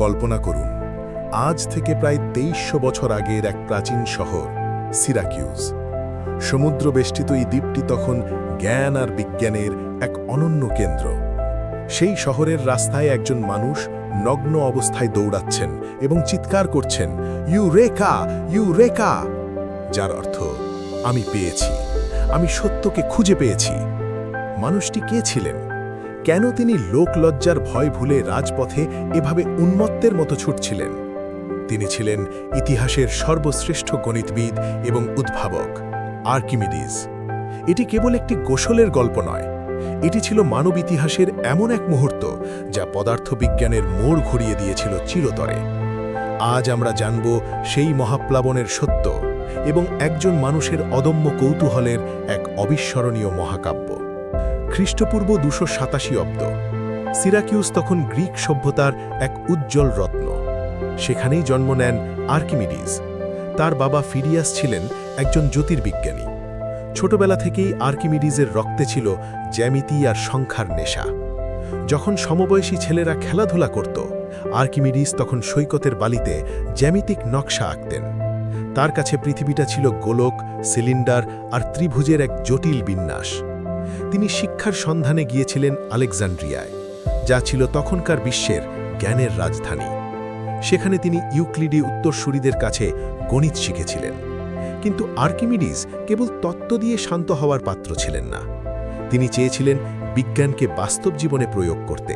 কল্পনা করুন, আজ থেকে প্রায় ২৩০০ বছর আগের এক প্রাচীন শহর সিরাকিউজ। সমুদ্রবেষ্টিত এই দ্বীপটি তখন জ্ঞান আর বিজ্ঞানের এক অনন্য কেন্দ্র। সেই শহরের রাস্তায় একজন মানুষ নগ্ন অবস্থায় দৌড়াচ্ছেন এবং চিৎকার করছেন, ইউরেকা, ইউরেকা, যার অর্থ আমি পেয়েছি, আমি সত্যকে খুঁজে পেয়েছি। মানুষটি কে ছিলেন? কেন তিনি লোকলজ্জার ভয় ভুলে রাজপথে এভাবে উন্মত্তের মতো ছুটছিলেন? তিনি ছিলেন ইতিহাসের সর্বশ্রেষ্ঠ গণিতবিদ এবং উদ্ভাবক আর্কিমিডিস। এটি কেবল একটি গোসলের গল্প নয়, এটি ছিল মানব ইতিহাসের এমন এক মুহূর্ত যা পদার্থবিজ্ঞানের মোড় ঘুরিয়ে দিয়েছিল চিরতরে। আজ আমরা জানব সেই মহাপ্লাবনের সত্য এবং একজন মানুষের অদম্য কৌতূহলের এক অবিস্মরণীয় মহাকাব্য। খ্রিস্টপূর্ব ২৮৭ অব্দ। সিরাকিউস তখন গ্রিক সভ্যতার এক উজ্জ্বল রত্ন। সেখানেই জন্ম নেন আর্কিমিডিস। তার বাবা ফিরিয়াস ছিলেন একজন জ্যোতির্বিজ্ঞানী। ছোটবেলা থেকেই আর্কিমিডিসের রক্তে ছিল জ্যামিতি আর সংখ্যার নেশা। যখন সমবয়সী ছেলেরা খেলাধুলা করত, আর্কিমিডিস তখন সৈকতের বালিতে জ্যামিতিক নকশা আঁকতেন। তার কাছে পৃথিবীটা ছিল গোলক, সিলিন্ডার আর ত্রিভুজের এক জটিল বিন্যাস। তিনি শিক্ষার সন্ধানে গিয়েছিলেন আলেকজান্ড্রিয়ায়, যা ছিল তখনকার বিশ্বের জ্ঞানের রাজধানী। সেখানে তিনি ইউক্লিডি উত্তরসূরিদের কাছে গণিত শিখেছিলেন। কিন্তু আর্কিমিডিস কেবল তত্ত্ব দিয়ে শান্ত হওয়ার পাত্র ছিলেন না। তিনি চেয়েছিলেন বিজ্ঞানকে বাস্তব জীবনে প্রয়োগ করতে।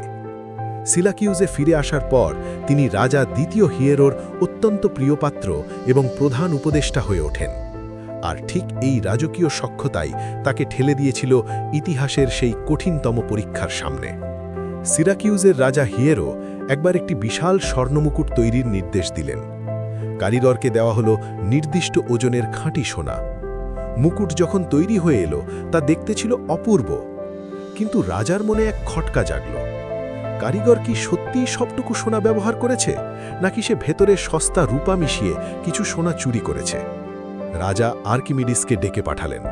সিরাকিউজে ফিরে আসার পর তিনি রাজা দ্বিতীয় হিয়েরোর অত্যন্ত প্রিয় পাত্র এবং প্রধান উপদেষ্টা হয়ে ওঠেন। আর ঠিক এই রাজকীয় সখ্যতাই তাকে ঠেলে দিয়েছিল ইতিহাসের সেই কঠিনতম পরীক্ষার সামনে। সিরাকিউজের রাজা হিয়েরো একবার একটি বিশাল স্বর্ণমুকুট তৈরির নির্দেশ দিলেন। কারিগরকে দেওয়া হলো নির্দিষ্ট ওজনের খাঁটি সোনা। মুকুট যখন তৈরি হয়ে এলো, তা দেখতে ছিল অপূর্ব। কিন্তু রাজার মনে এক খটকা জাগল। কারিগর কি সত্যিই সবটুকু সোনা ব্যবহার করেছে, নাকি সে ভেতরে সস্তা রূপা মিশিয়ে কিছু সোনা চুরি করেছে? রাজা আর্কিমিডিসকে ডেকে পাঠালেন।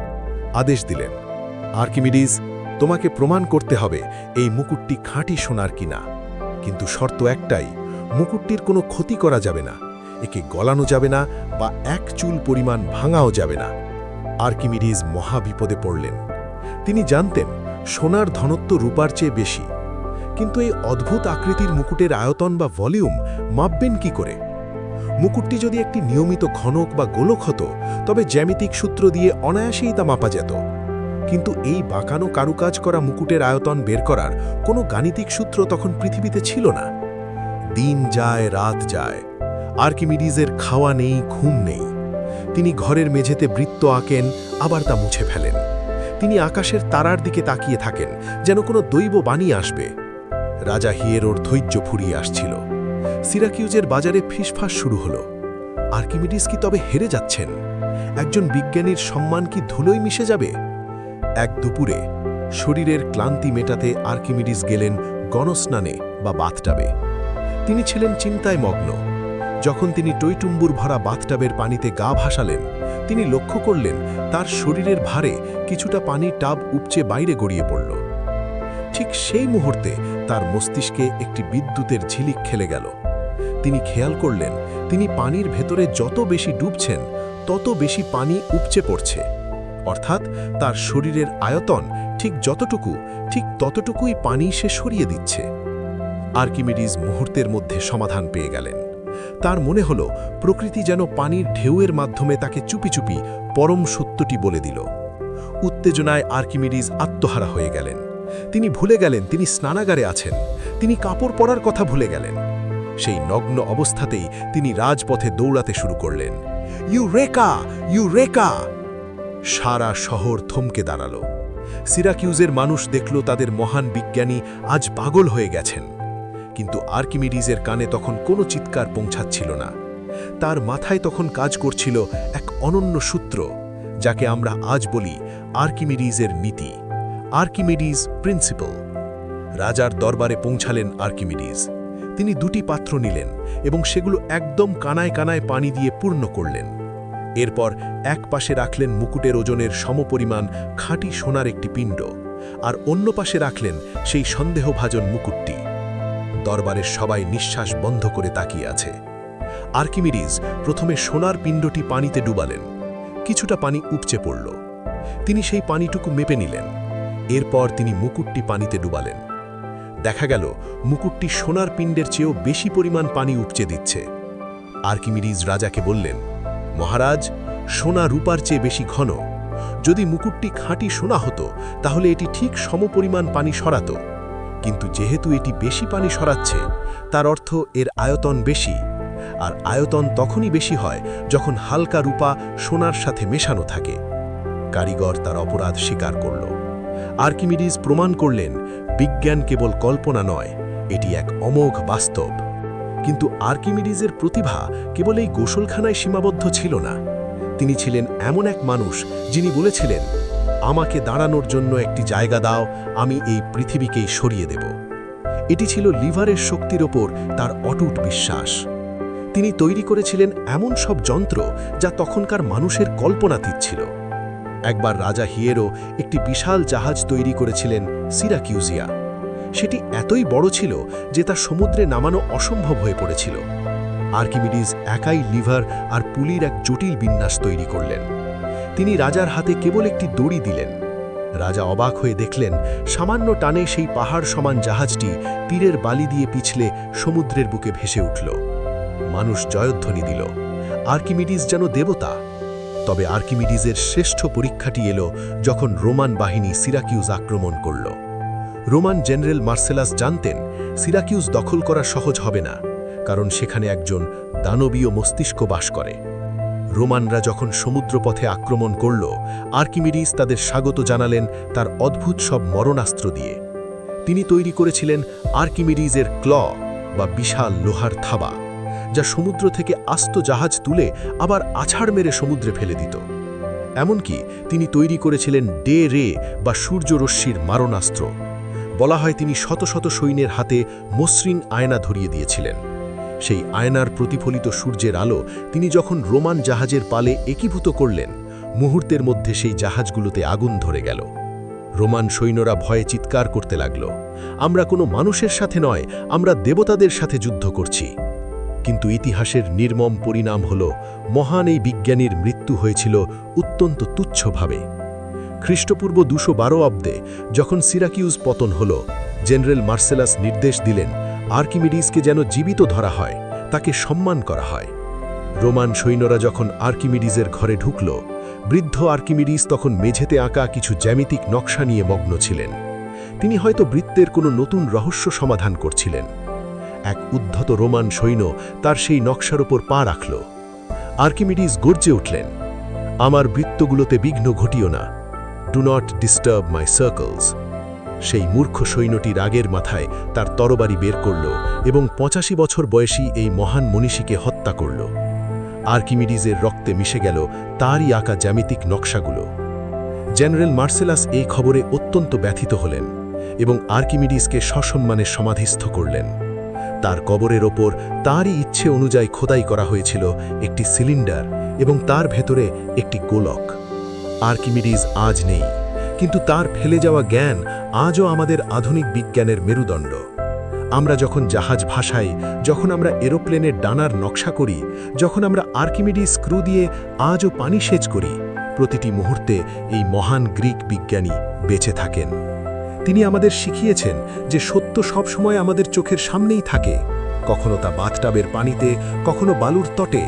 আদেশ দিলেন, আর্কিমিডিস, তোমাকে প্রমাণ করতে হবে এই মুকুটটি খাঁটি সোনার কিনা। কিন্তু শর্ত একটাই, মুকুটটির কোনো ক্ষতি করা যাবে না, একে গলানো যাবে না বা এক চুল পরিমাণ ভাঙাও যাবে না। আর্কিমিডিস মহাবিপদে পড়লেন। তিনি জানতেন সোনার ঘনত্ব রূপার চেয়ে বেশি, কিন্তু এই অদ্ভুত আকৃতির মুকুটের আয়তন বা ভলিউম মাপবেন কি করে? মুকুটটি যদি একটি নিয়মিত ঘনক বা গোলক হতো, তবে জ্যামিতিক সূত্র দিয়ে অনায়াসেই তা মাপা যেত। কিন্তু এই বাঁকানো কারুকাজ করা মুকুটের আয়তন বের করার কোনো গাণিতিক সূত্র তখন পৃথিবীতে ছিল না। দিন যায়, রাত যায়, আর্কিমিডিসের খাওয়া নেই, ঘুম নেই। তিনি ঘরের মেঝেতে বৃত্ত আঁকেন, আবার তা মুছে ফেলেন। তিনি আকাশের তারার দিকে তাকিয়ে থাকেন, যেন কোনো দৈব বাণী আসবে। রাজা হিয়েরোর ধৈর্য ফুরিয়ে আসছিল। সিরাকিউজের বাজারে ফিসফাস শুরু হলো। আর্কিমিডিস কি তবে হেরে যাচ্ছেন? একজন বিজ্ঞানীর সম্মান কি ধুলোয় মিশে যাবে? এক দুপুরে শরীরের ক্লান্তি মেটাতে আর্কিমিডিস গেলেন গণস্নানে বা বাথটাবে। তিনি ছিলেন চিন্তায় মগ্ন। যখন তিনি টইটুম্বুর ভরা বাথটাবের পানিতে গা ভাসালেন, তিনি লক্ষ্য করলেন তার শরীরের ভারে কিছুটা পানির টাব উপচে বাইরে গড়িয়ে পড়ল। ঠিক সেই মুহূর্তে তার মস্তিষ্কে একটি বিদ্যুতের ঝিলিক খেলে গেল। তিনি খেয়াল করলেন তিনি পানির ভেতরে যত বেশি ডুবছেন, তত বেশি পানি উপচে পড়ছে। অর্থাৎ তার শরীরের আয়তন ঠিক যতটুকু, ঠিক ততটুকুই পানি সে সরিয়ে দিচ্ছে। আর্কিমিডিস মুহূর্তের মধ্যে সমাধান পেয়ে গেলেন। তার মনে হলো প্রকৃতি যেন পানির ঢেউয়ের মাধ্যমে তাকে চুপি চুপি পরম সত্যটি বলে দিল। উত্তেজনায় আর্কিমিডিস আত্মহারা হয়ে গেলেন। তিনি ভুলে গেলেন তিনি স্নানাগারে আছেন। তিনি কাপড় পরার কথা ভুলে গেলেন। সেই নগ্ন অবস্থাতেই তিনি রাজপথে দৌড়াতে শুরু করলেন। Eureka, eureka! সারা শহর থমকে দাঁড়াল। সিরাকিউজের মানুষ দেখল তাদের মহান বিজ্ঞানী আজ পাগল হয়ে গেছেন। কিন্তু আর্কিমিডিসের কানে তখন কোনো চিৎকার পৌঁছাচ্ছিল না। তার মাথায় তখন কাজ করছিল এক অনন্য সূত্র, যাকে আমরা আজ বলি আর্কিমিডিসের নীতি, আর্কিমিডিস প্রিন্সিপল। রাজার দরবারে পৌঁছালেন আর্কিমিডিস। তিনি দুটি পাত্র নিলেন এবং সেগুলো একদম কানায় কানায় পানি দিয়ে পূর্ণ করলেন। এরপর এক পাশে রাখলেন মুকুটের ওজনের সমপরিমাণ খাঁটি সোনার একটি পিণ্ড, আর অন্য পাশে রাখলেন সেই সন্দেহভাজন মুকুটটি। দরবারের সবাই নিঃশ্বাস বন্ধ করে তাকিয়ে আছে। আর্কিমিডিস প্রথমে সোনার পিণ্ডটি পানিতে ডুবালেন। কিছুটা পানি উপচে পড়ল। তিনি সেই পানিটুকু মেপে নিলেন। এরপর তিনি মুকুটটি পানিতে ডুবালেন। দেখা গেল মুকুটটি সোনার পিণ্ডের চেয়েও বেশি পরিমাণ পানি উপচে দিচ্ছে। আর্কিমিডিস রাজাকে বললেন, মহারাজ, সোনা রূপার চেয়ে বেশি ঘন। যদি মুকুটটি খাঁটি সোনা হতো তাহলে এটি ঠিক সমপরিমাণ পানি সরাতো, কিন্তু যেহেতু এটি বেশি পানি সরাচ্ছে তার অর্থ এর আয়তন বেশি, আর আয়তন তখনই বেশি হয় যখন হালকা রূপা সোনার সাথে মেশানো থাকে। কারিগর তার অপরাধ স্বীকার করল। আর্কিমিডিস প্রমাণ করলেন বিজ্ঞান কেবল কল্পনা নয়, এটি এক অমোঘ বাস্তব। কিন্তু আর্কিমিডিসের প্রতিভা কেবল এই গোসলখানায় সীমাবদ্ধ ছিল না। তিনি ছিলেন এমন এক মানুষ যিনি বলেছিলেন, আমাকে দাঁড়ানোর জন্য একটি জায়গা দাও, আমি এই পৃথিবীকেই সরিয়ে দেব। এটি ছিল লিভারের শক্তির ওপর তার অটুট বিশ্বাস। তিনি তৈরি করেছিলেন এমন সব যন্ত্র যা তখনকার মানুষের কল্পনাতীত ছিল। একবার রাজা হিয়েরো একটি বিশাল জাহাজ তৈরি করেছিলেন, সিরাকিউজিয়া। সেটি এতই বড় ছিল যে তা সমুদ্রে নামানো অসম্ভব হয়ে পড়েছিল। আর্কিমিডিস একাই লিভার আর পুলির এক জটিল বিন্যাস তৈরি করলেন। তিনি রাজার হাতে কেবল একটি দড়ি দিলেন। রাজা অবাক হয়ে দেখলেন সামান্য টানে সেই পাহাড় সমান জাহাজটি তীরের বালি দিয়ে পিছলে সমুদ্রের বুকে ভেসে উঠল। মানুষ জয়ধ্বনি দিল, আর্কিমিডিস যেন দেবতা। তবে আর্কিমিডিসের শ্রেষ্ঠ পরীক্ষাটি এলো যখন রোমান বাহিনী সিরাকিউজ আক্রমণ করল। রোমান জেনারেল মার্সেলাস জানতেন সিরাকিউজ দখল করা সহজ হবে না, কারণ সেখানে একজন দানবীয় মস্তিষ্ক বাস করে। রোমানরা যখন সমুদ্রপথে আক্রমণ করল, আর্কিমিডিস তাদের স্বাগত জানালেন তার অদ্ভুত সব মরণাস্ত্র দিয়ে। তিনি তৈরি করেছিলেন আর্কিমিডিসের ক্ল বা বিশাল লোহার থাবা, যা সমুদ্র থেকে আস্ত জাহাজ তুলে আবার আছাড় মেরে সমুদ্রে ফেলে দিত। এমনকি তিনি তৈরি করেছিলেন ডে রে বা সূর্যরশ্মির মারণাস্ত্র। বলা হয় তিনি শত শত সৈন্যের হাতে মসৃণ আয়না ধরিয়ে দিয়েছিলেন। সেই আয়নার প্রতিফলিত সূর্যের আলো তিনি যখন রোমান জাহাজের পালে একীভূত করলেন, মুহূর্তের মধ্যে সেই জাহাজগুলোতে আগুন ধরে গেল। রোমান সৈন্যরা ভয়ে চিৎকার করতে লাগল, আমরা কোনো মানুষের সাথে নয়, আমরা দেবতাদের সাথে যুদ্ধ করছি। কিন্তু ইতিহাসের নির্মম পরিণাম হল মহান এই বিজ্ঞানীর মৃত্যু হয়েছিল অত্যন্ত তুচ্ছভাবে। খ্রিস্টপূর্ব 212 অব্দে যখন সিরাকিউজ পতন হল, জেনারেল মার্সেলাস নির্দেশ দিলেন আর্কিমিডিসকে যেন জীবিত ধরা হয়, তাকে সম্মান করা হয়। রোমান সৈন্যরা যখন আর্কিমিডিসের ঘরে ঢুকল, বৃদ্ধ আর্কিমিডিস তখন মেঝেতে আঁকা কিছু জ্যামিতিক নকশা নিয়ে মগ্ন ছিলেন। তিনি হয়তো বৃত্তের কোনো নতুন রহস্য সমাধান করছিলেন। এক উদ্ধত রোমান সৈন্য তার সেই নকশার ওপর পা রাখল। আর্কিমিডিস গর্জে উঠলেন, আমার বৃত্তগুলোতে বিঘ্ন ঘটিও না, do not disturb my circles. সেই মূর্খ সৈন্যটি রাগের মাথায় তার তরবারি বের করল এবং 85 বছর বয়সী এই মহান মনীষীকে হত্যা করল। আর্কিমিডিসের রক্তে মিশে গেল তারই আঁকা জ্যামিতিক নকশাগুলো। জেনারেল মার্সেলাস এই খবরে অত্যন্ত ব্যথিত হলেন এবং আর্কিমিডিসকে সসম্মানে সমাধিস্থ করলেন। তার কবরের ওপর তারই ইচ্ছে অনুযায়ী খোদাই করা হয়েছিল একটি সিলিন্ডার এবং তার ভেতরে একটি গোলক। আর্কিমিডিস আজ নেই, কিন্তু তার ফেলে যাওয়া জ্ঞান আজও আমাদের আধুনিক বিজ্ঞানের মেরুদণ্ড। আমরা যখন জাহাজ ভাসাই, যখন আমরা এরোপ্লেনের ডানার নকশা করি, যখন আমরা আর্কিমিডিস স্ক্রু দিয়ে আজও পানি সেচ করি, প্রতিটি মুহূর্তে এই মহান গ্রিক বিজ্ঞানী বেঁচে থাকেন। তিনি আমাদের শিখিয়েছেন যে সত্য সবসময় আমাদের চোখের সামনেই থাকে, কখনো তা বাথটাবের পানিতে, কখনো বালুর তটে।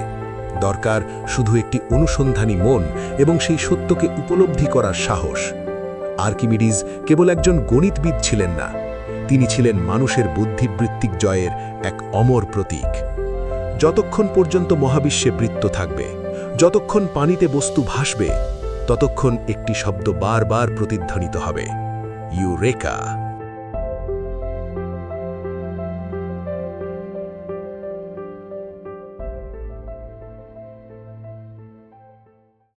দরকার শুধু একটি অনুসন্ধানী মন এবং সেই সত্যকে উপলব্ধি করার সাহস। আর্কিমিডিস কেবল একজন গণিতবিদ ছিলেন না, তিনি ছিলেন মানুষের বুদ্ধিবৃত্তিক জয়ের এক অমর প্রতীক। যতক্ষণ পর্যন্ত মহাবিশ্বে বৃত্ত থাকবে, যতক্ষণ পানিতে বস্তু ভাসবে, ততক্ষণ একটি শব্দ বারবার প্রতিধ্বনিত হবে, ইউরেকা।